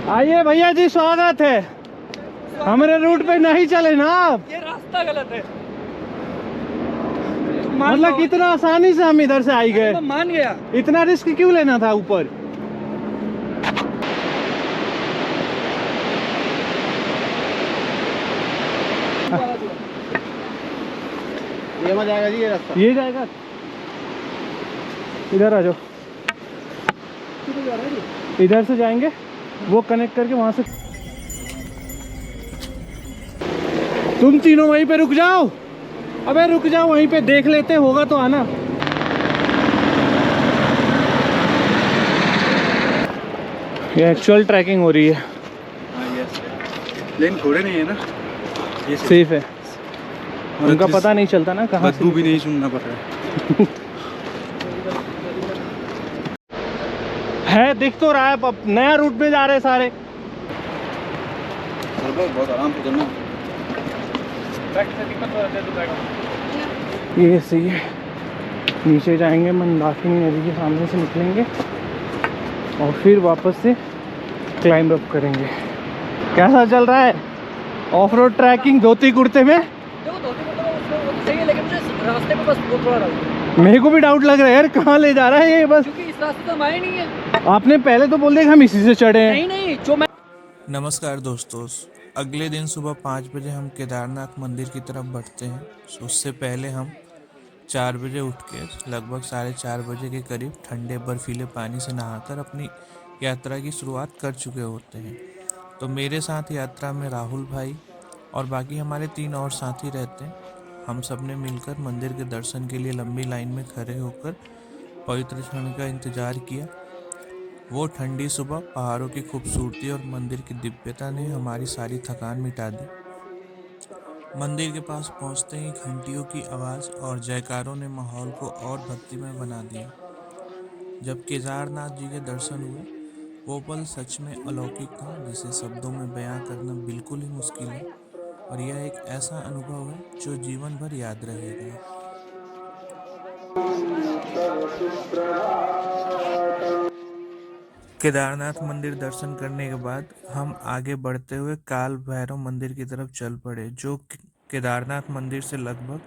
आइए भैया जी, स्वागत है। हमारे रूट पे नहीं चले ना आप। ये रास्ता गलत है। मतलब कितना आसानी से हम इधर से आई गए। तो मान गया। इतना रिस्क क्यों लेना था ऊपर। ये मत जाएगा जी, ये रास्ता। ये जाएगा, इधर आ जाओ। इधर से जाएंगे, वो कनेक्ट करके वहां से। तुम तीनों वहीं पे रुक जाओ। अबे रुक जाओ वहीं पे, देख लेते, होगा तो आना। ये एक्चुअल ट्रैकिंग हो रही है। लेन थोड़े नहीं है ना, ये सेफ है। उनका पता नहीं चलता ना कहाँ से। बदबू भी नहीं सुनना पड़ रहा है। दिख तो रहा है, अब नया रूट में जा रहे सारे। बहुत आराम से चलना। ये सही है। नीचे जाएंगे, मंदाकिनी नदी के सामने से निकलेंगे और फिर वापस से क्लाइंब अप करेंगे। कैसा चल रहा है ऑफ रोड ट्रैकिंग धोती कुर्ते में? सही है, लेकिन मुझे रास्ते में बस वो थोड़ा डाउट। मेरे को भी डाउट लग रहा है यार, कहाँ ले जा रहा है ये बस। क्योंकि इस रास्ते तो हम आए नहीं है। आपने पहले तो बोल दिया कि हम इसी से चढ़े हैं। नहीं नहीं, जो मैं। नमस्कार दोस्तों, अगले दिन सुबह 5 बजे हम केदारनाथ मंदिर की तरफ बढ़ते हैं। उससे पहले हम 4 बजे उठ के लगभग 4:30 बजे के करीब ठंडे बर्फीले पानी से नहाकर अपनी यात्रा की शुरुआत कर चुके होते हैं। तो मेरे साथ यात्रा में राहुल भाई और बाकी हमारे 3 और साथी रहते हैं। हम सब ने मिलकर मंदिर के दर्शन के लिए लंबी लाइन में खड़े होकर पवित्र क्षण का इंतजार किया। वो ठंडी सुबह, पहाड़ों की खूबसूरती और मंदिर की दिव्यता ने हमारी सारी थकान मिटा दी। मंदिर के पास पहुंचते ही घंटियों की आवाज़ और जयकारों ने माहौल को और भक्तिमय बना दिया। जब केदारनाथ जी के दर्शन हुए, वो पल सच में अलौकिक था, जिसे शब्दों में बयां करना बिल्कुल ही मुश्किल है। और यह एक ऐसा अनुभव है जो जीवन भर याद रहेगा। केदारनाथ मंदिर दर्शन करने के बाद हम आगे बढ़ते हुए काल भैरव मंदिर की तरफ चल पड़े, जो केदारनाथ मंदिर से लगभग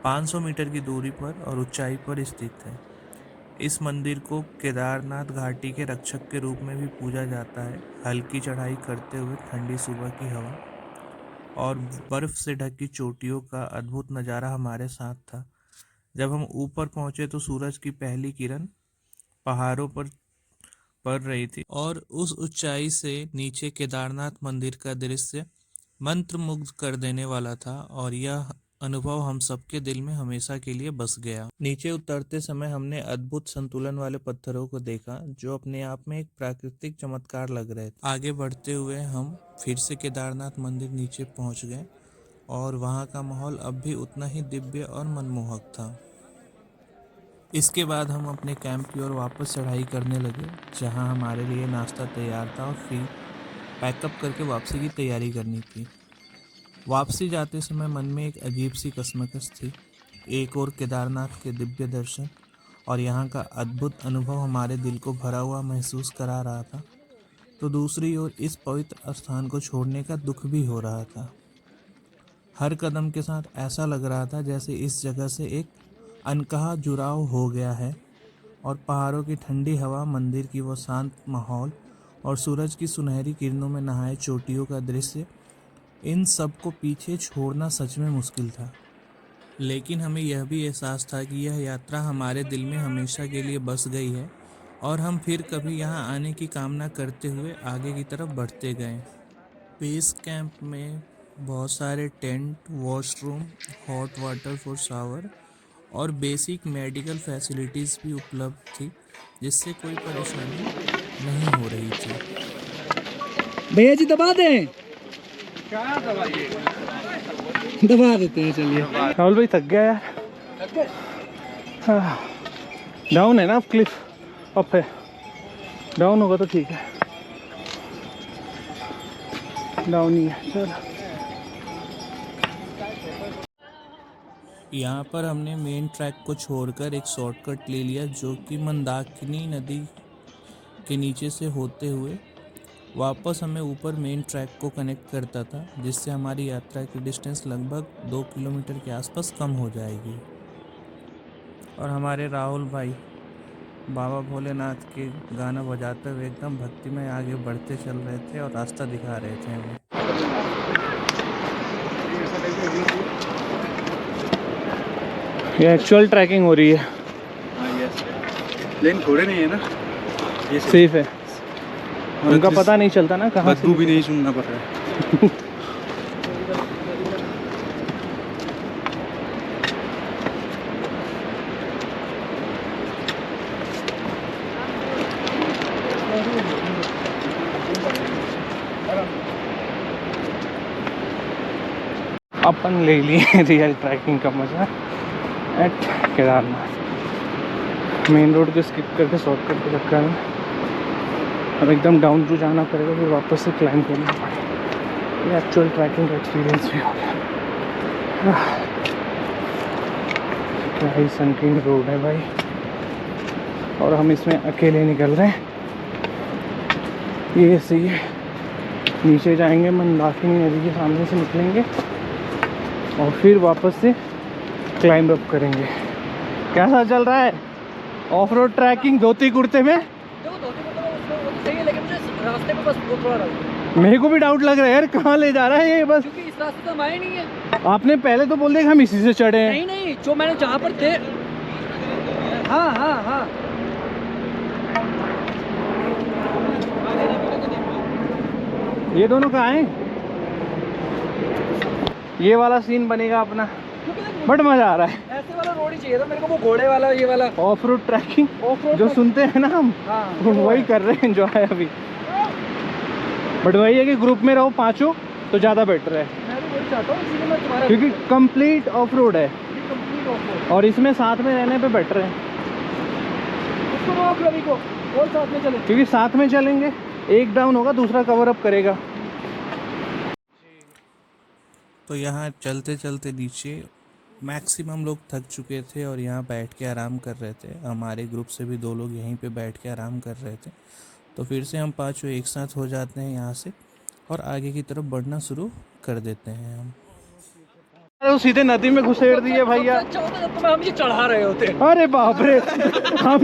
500 मीटर की दूरी पर और ऊंचाई पर स्थित है। इस मंदिर को केदारनाथ घाटी के रक्षक के रूप में भी पूजा जाता है। हल्की चढ़ाई करते हुए ठंडी सुबह की हवा और बर्फ से ढकी चोटियों का अद्भुत नज़ारा हमारे साथ था। जब हम ऊपर पहुंचे तो सूरज की पहली किरण पहाड़ों पर पड़ रही थी और उस ऊंचाई से नीचे केदारनाथ मंदिर का दृश्य मंत्रमुग्ध कर देने वाला था। और यह अनुभव हम सबके दिल में हमेशा के लिए बस गया। नीचे उतरते समय हमने अद्भुत संतुलन वाले पत्थरों को देखा, जो अपने आप में एक प्राकृतिक चमत्कार लग रहे थे। आगे बढ़ते हुए हम फिर से केदारनाथ मंदिर नीचे पहुंच गए और वहां का माहौल अब भी उतना ही दिव्य और मनमोहक था। इसके बाद हम अपने कैंप की ओर वापस चढ़ाई करने लगे, जहां हमारे लिए नाश्ता तैयार था और फिर पैकअप करके वापसी की तैयारी करनी थी। वापसी जाते समय मन में एक अजीब सी कशमकश थी। एक और केदारनाथ के दिव्य दर्शन और यहाँ का अद्भुत अनुभव हमारे दिल को भरा हुआ महसूस करा रहा था, तो दूसरी ओर इस पवित्र स्थान को छोड़ने का दुख भी हो रहा था। हर कदम के साथ ऐसा लग रहा था जैसे इस जगह से एक अनकहा जुड़ाव हो गया है, और पहाड़ों की ठंडी हवा, मंदिर की वो शांत माहौल और सूरज की सुनहरी किरणों में नहाए चोटियों का दृश्य, इन सब को पीछे छोड़ना सच में मुश्किल था। लेकिन हमें यह भी एहसास था कि यह यात्रा हमारे दिल में हमेशा के लिए बस गई है और हम फिर कभी यहाँ आने की कामना करते हुए आगे की तरफ बढ़ते गए। बेस कैंप में बहुत सारे tent, washroom, hot water for shower और बेसिक मेडिकल फैसिलिटीज़ भी उपलब्ध थी, जिससे कोई परेशानी नहीं हो रही थी। भैया जी दबा दें। क्या दबाइए? दबा देते हैं, चलिए। राहुल भाई थक गया यार। डाउन है ना, क्लिफ अप है। डाउन होगा तो ठीक है, डाउन ही है। चल, यहाँ पर हमने मेन ट्रैक को छोड़कर एक शॉर्टकट ले लिया, जो कि मंदाकिनी नदी के नीचे से होते हुए वापस हमें ऊपर मेन ट्रैक को कनेक्ट करता था, जिससे हमारी यात्रा की डिस्टेंस लगभग 2 किलोमीटर के आसपास कम हो जाएगी। और हमारे राहुल भाई बाबा भोलेनाथ के गाना बजाते हुए एकदम भक्ति में आगे बढ़ते चल रहे थे और रास्ता दिखा रहे थे हमें। ये एक्चुअल ट्रैकिंग हो रही है। हाँ यस, लेकिन घोड़े नहीं है ना, ये सेफ है, और उनका एटलीस्ट पता नहीं चलता ना कहाँ बदबू से। भी नहीं सुनना पड़ रहा है। अपन ले लिए रियल ट्रैकिंग का मजा एट केदारनाथ। मेन रोड को स्किप करके शॉर्टकट के चक्कर में अब एकदम डाउन टू जाना पड़ेगा, फिर वापस से क्लाइंब करना पड़ेगा। ये एक्चुअल ट्रैकिंग का एक्सपीरियंस भी हो गया। क्या ही संकीर्ण रोड है भाई, और हम इसमें अकेले निकल रहे हैं। ये सही है, नीचे जाएंगे, मंदाकिनी नदी के सामने से निकलेंगे और फिर वापस से क्लाइंब अप करेंगे। कैसा चल रहा है ऑफ रोड ट्रैकिंग धोती कुर्ते में? देखो धोती कुर्ता में वो तो सही है, लेकिन मुझे रास्ते पे बस वो थोड़ा डाउट है। मेरे को भी डाउट लग रहा है यार, कहाँ ले जा रहा है ये बस। क्योंकि इस रास्ते से हम आए नहीं है। आपने पहले तो बोल दिया कि हम इसी से चढ़े हैं। नहीं नहीं, जो मैंने जहाँ पर थे। हाँ हाँ हाँ, ये दोनों कहाँ हैं? ये वाला सीन बनेगा अपना, क्योंकि देख, बट मजा आ रहा है। ऐसे वाला रोड ही चाहिए था मेरे को, वो घोड़े वाला, ये वाला of road tracking of road जो सुनते हैं ना हम, हाँ वो वही कर रहे हैं एंजॉय अभी। बट वही है कि ग्रुप में रहो पांचों तो ज़्यादा बेटर है, मैं भी वही चाहता हूँ, इसीलिए मैं तुम्हारा क्योंकि कंप्लीट ऑफ रोड है कंप्लीट ऑफ रोड। और इसमें साथ में रहने पे बेटर है, उसको रोक रवि को, और साथ में चले। क्योंकि साथ में चलेंगे, एक डाउन होगा दूसरा कवर अप करेगा। तो यहाँ चलते चलते नीचे मैक्सिमम लोग थक चुके थे और यहाँ बैठ के आराम कर रहे थे। हमारे ग्रुप से भी 2 लोग यहीं पे बैठ के आराम कर रहे थे। तो फिर से हम पांचों एक साथ हो जाते हैं यहाँ से और आगे की तरफ बढ़ना शुरू कर देते हैं हम। अरे सीधे नदी में घुसेड़ दिए भैया। अच्छा होता जब हम ये चढ़ा रहे होते। अरे बाप रे,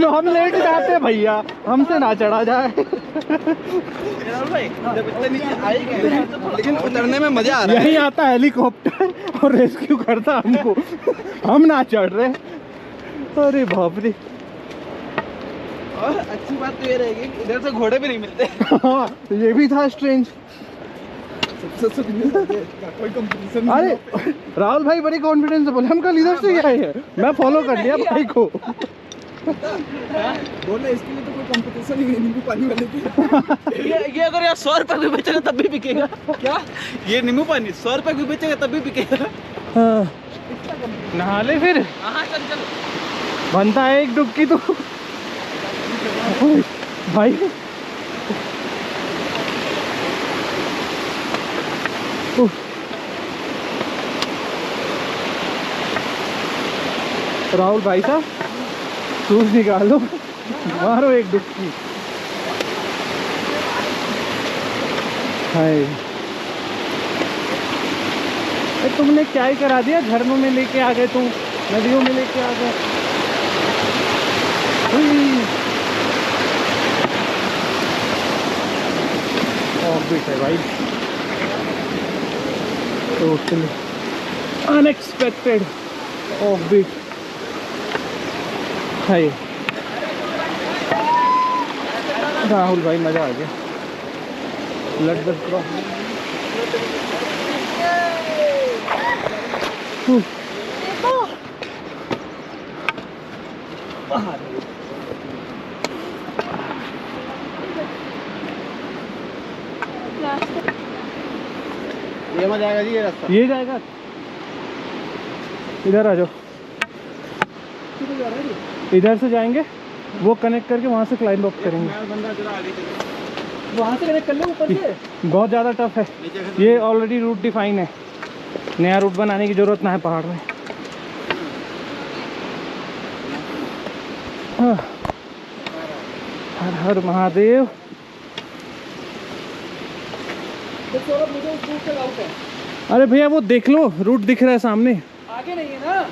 हम लेट जाते भैया, हमसे ना चढ़ा जाए। भाई जब इतने नीचे आए गए, लेकिन उतरने में मजा आ रहा है। यही आता हेलीकॉप्टर और रेस्क्यू करता हमको, हम ना चढ़ रहे। अरे बाप रे। और अच्छी बात तो ये रहेगी कि इधर से घोड़े भी नहीं मिलते। हाँ ये भी था स्ट्रेंज। कोई कंपटीशन अरे राहुल भाई बड़ी कॉन्फिडेंस से बोले हम कल इधर से ही आए हैं, मैं फॉलो कर लिया भाई को। बोले इसके लिए तो कोई कंपटीशन ही नहीं, नींबू पानी वाले की। ये अगर यार 100 रुपए भी बेचेगा तब भी बिकेगा। क्या ये नींबू पानी 100 रुपए भी बेचेगा तब भी बिकेगा। हाँ। नहा ले फिर, हाँ चल चल। बनता है एक डुबकी तो भाई। राहुल भाई साहब शूज निकालो, मारो एक डुबकी। हाय तुमने क्या ही करा दिया, झरनों में लेके आ गए तुम, नदियों में लेके आ गए। ऑफबीट है भाई, टोटली अनएक्सपेक्टेड ऑफबीट है। राहुल भाई मजा आ गया। Let the cross. ये मजा आएगा जी, ये रास्ता ये जाएगा, इधर आ जाओ, इधर से जाएंगे, वो कनेक्ट करके वहाँ से क्लाइंब अप करेंगे। वहाँ से कनेक्ट कर लो ऊपर से। बहुत ज़्यादा टफ है ये, ऑलरेडी रूट डिफाइन है, नया रूट बनाने की ज़रूरत ना है पहाड़ में। हर हर महादेव। तो सौरभ मुझे उस रूट पे डाउट है। अरे भैया वो देख लो, रूट दिख रहा है सामने। आगे नहीं है ना?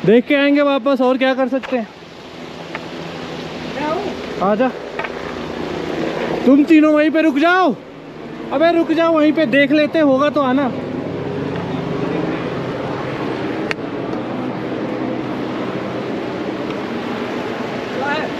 देख के आएंगे वापस, और क्या कर सकते हैं। मैं आऊँ? आजा, तुम तीनों वहीं पे रुक जाओ। अबे रुक जाओ वहीं पे, देख लेते, होगा तो आना। क्या है?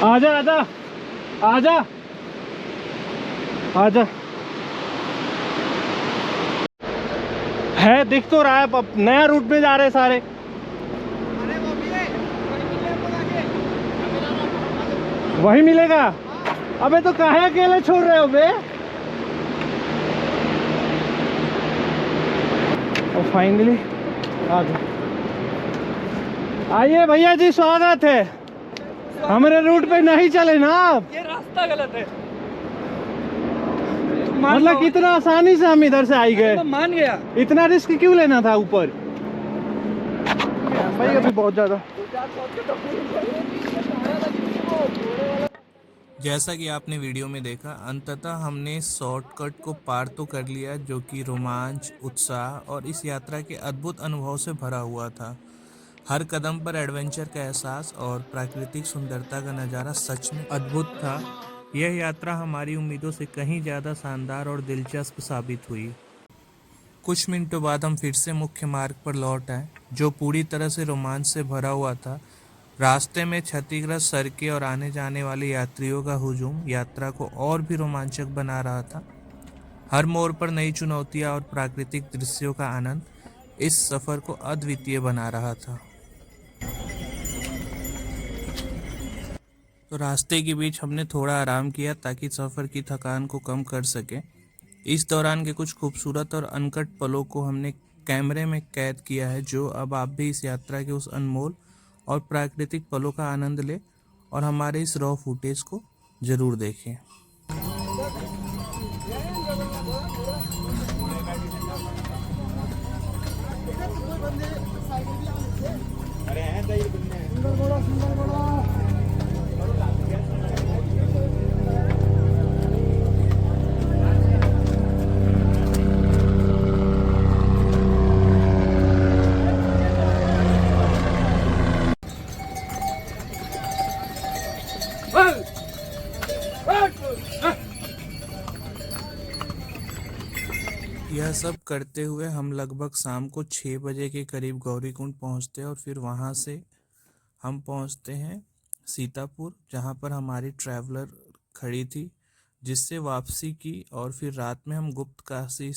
आजा आजा आजा आजा। है, दिख तो रहा है, अब नया रूट में जा रहे हैं सारे। अरे वो भी है, वही मिल रहे हैं आगे। वही मिलेगा। अबे तो काहे अकेले छोड़ रहे हो बे। और फाइनली आ गए। आइए भैया जी, स्वागत है। हमारे रूट पे नहीं चले ना आप। ये रास्ता गलत है। मतलब कितना आसानी से हम इधर से आई गए। मैं मान गया। इतना रिस्क क्यों लेना था ऊपर भाई, अभी बहुत ज्यादा। जैसा कि आपने वीडियो में देखा, अंततः हमने शॉर्टकट को पार तो कर लिया, जो कि रोमांच, उत्साह और इस यात्रा के अद्भुत अनुभव से भरा हुआ था। हर कदम पर एडवेंचर का एहसास और प्राकृतिक सुंदरता का नज़ारा सच में अद्भुत था। यह यात्रा हमारी उम्मीदों से कहीं ज़्यादा शानदार और दिलचस्प साबित हुई। कुछ मिनटों बाद हम फिर से मुख्य मार्ग पर लौट आए, जो पूरी तरह से रोमांच से भरा हुआ था। रास्ते में क्षतिग्रस्त सड़कें और आने जाने वाले यात्रियों का हुजूम यात्रा को और भी रोमांचक बना रहा था। हर मोड़ पर नई चुनौतियां और प्राकृतिक दृश्यों का आनंद इस सफ़र को अद्वितीय बना रहा था। तो रास्ते के बीच हमने थोड़ा आराम किया ताकि सफ़र की थकान को कम कर सके। इस दौरान के कुछ खूबसूरत और अनकट पलों को हमने कैमरे में कैद किया है, जो अब आप भी इस यात्रा के उस अनमोल और प्राकृतिक पलों का आनंद लें और हमारे इस रॉ फुटेज को ज़रूर देखें। यह सब करते हुए हम लगभग शाम को 6 बजे के करीब गौरीकुंड पहुंचते हैं और फिर वहां से हम पहुंचते हैं सीतापुर, जहां पर हमारी ट्रैवलर खड़ी थी, जिससे वापसी की। और फिर रात में हम गुप्त काशी